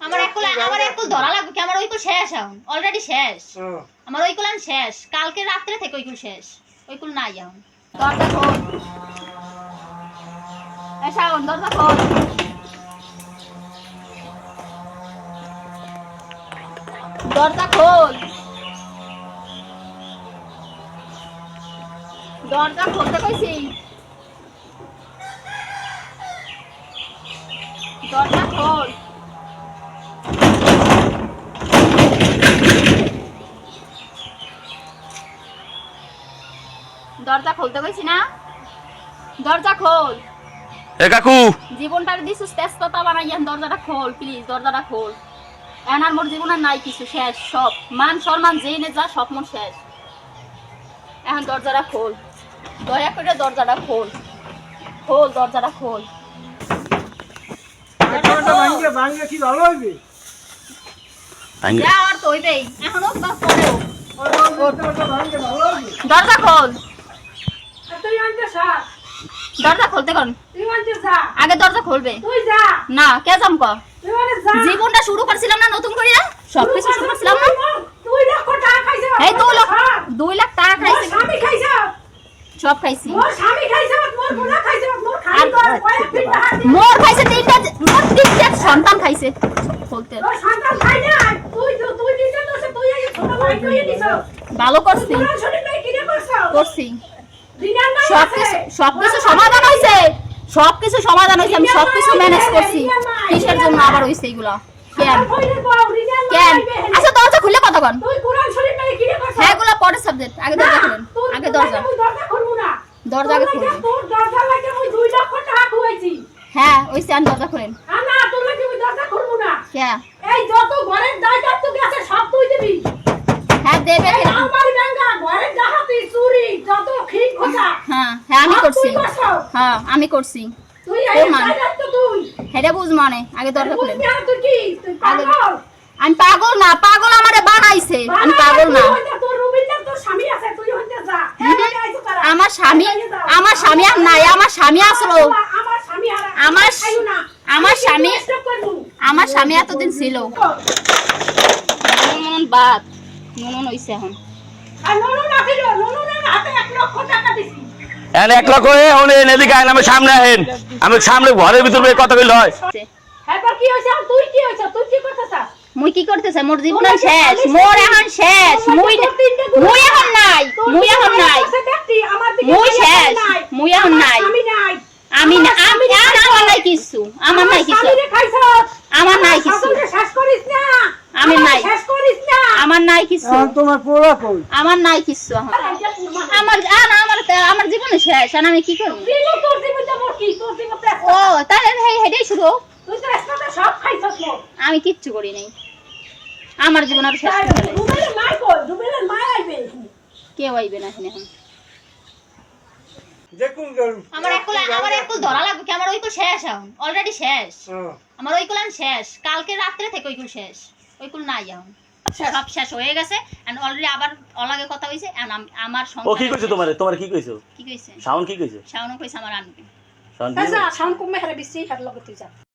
আমার একুল ধরা লাগবে কি আমার ওইকুল শেষ এখন অলরেডি শেষ আমার ওইকুল আন শেষ কালকে রাত্রে থেকে ওইকুল শেষ ওইকুল নাই এখন দরজা খোল শাওন দরজা খোল দরজা খোল দরজা খুলতে কইছি দরজা খোল দরজা খুলতে কইছি না দরজা খোল এ কাকু জীবনটার দিছিস তেজপাতা বানাইয়া দরজাটা খোল প্লিজ দরজাটা খোল এনার মোর জীবনের নাই কিছু শেষ সব মান সম্মান যেই নে যা সব মোর শেষ এখন দরজাটা খোল দয়া করে দরজাটা খোল খোল দরজাটা খোল কি ভালো হইবে যা আর তো হইবেই এখনো বা পরেও দরজা খোল দরজা খুলতে কোন আগে দরজা খুলবে না কে যাম ক জীবনটা শুরু করছিলাম না নতুন করে সবকিছু শুরু করছিলাম না 2 লাখ টাকা খাইছে এই 2 লাখ টাকা খাইছে স্বামী খাইছে সব খাইছি মোর স্বামী খাইছে মোর বোনা খাইছে মোর খাই তোর কয়েক দিন মোর খাইছে তিনটা সন্তান খাইছে বলতে তোর সন্তান খাই না তুই দিতে তো তুই এই ছোট ভাই কইয়ে দিছো ভালো করছি শুনি নাই কি রে করছো করছি দিনার না সবকিছু সমাধান হইছে সবকিছু সমাধান হইছে আমি সবকিছু ম্যানেজ করছি কিসের জন্য আবার হইছে এগুলা কেন কেন আচ্ছা দরজা খুলে কথা কন তুই কোরআন শরীফ নাই কি রে করছো হ্যাঁ এগুলা পরের সাবজেক্ট আগে দরজা খুলেন আগে দরজা খুলবো না দরজা আগে খুলবেন তোর দরজা লাগে ওই 2 লাখ টাকা খুয়াইছি হ্যাঁ ওই স্যান দরজা খুলেন না তোর লাগে ওই দরজা খুলবো না কে এই যত ঘরের দায়িত্ব তুই আছে সব তুই দিবি হ্যাঁ দেবে আমার ব্যাংকা ঘরের ডাকাতি চুরি যত খিক খোঁজা হ্যাঁ হ্যাঁ আমি করছি হ্যাঁ আমি করছি তুই এই দায়িত্ব তুই হেডা বুঝ মানে আগে দরজা খুলেন তুই কি তুই পাগল আমি পাগল না পাগল আমারে বানাইছে আমি পাগল না তোর রুবিনা তোর স্বামী আছে তুই হইতে যা আমার স্বামী আর নাই আমার স্বামী আসলো আমার স্বামী আর আমার স্বামী এতদিন ছিল বাদ নুন হইছে এখন আর নুন রাখিল নুনের হাতে 1 লক্ষ টাকা দিছি এনে 1 লক্ষ এদিকে আইন আমি সামনে আহেন আমি সামনে ঘরের ভিতরে কথা কইল হয় এবার কি হইছে তুই কি হইছে তুই কি করতেছ মুই কি করতেছ মোর জীবন শেষ মোর এখন শেষ মুই এখন নাই মুই এখন নাই মুই শেষ মুই এখন নাই আমি না আমার নাই কিছু আমার নাই কিছু আমার নাই কিছু শেষ করিস না আমি নাই শেষ করিস না আমার নাই কিছু তোমার পোলা কই আমার নাই কিছু আমার জীবনে শেষ আমি কি করব তোর জীবনটা মোর কি তোর জীবনটা ও তাহলে হেডেই শুরু তুই তো একসাথে সব খাইছস মোর আমি কিচ্ছু করি নাই আমার জীবন আর শেষ হয়ে গেল রুবেলের মা কই রুবেলের মা আইবে কেউ আইবে না এখন দেখুন আমার একুল ধরা লাগবে কি আমার ওইকুল শেষ এখন অলরেডি শেষ আমার ওইকুল আন শেষ কালকে রাত্রে থেকে ওইকুল শেষ ওইকুল নাই এখন সব শেষ হয়ে গেছে এন্ড অলরেডি আবার অলাগে কথা হইছে এন্ড আমার ও কি কইছে তোমার কি কইছো কি কইছে শাওন কি কইছে শাওন কইছে আমার আনবে শাওন কমে হারে বেশি হার লগে তুই যা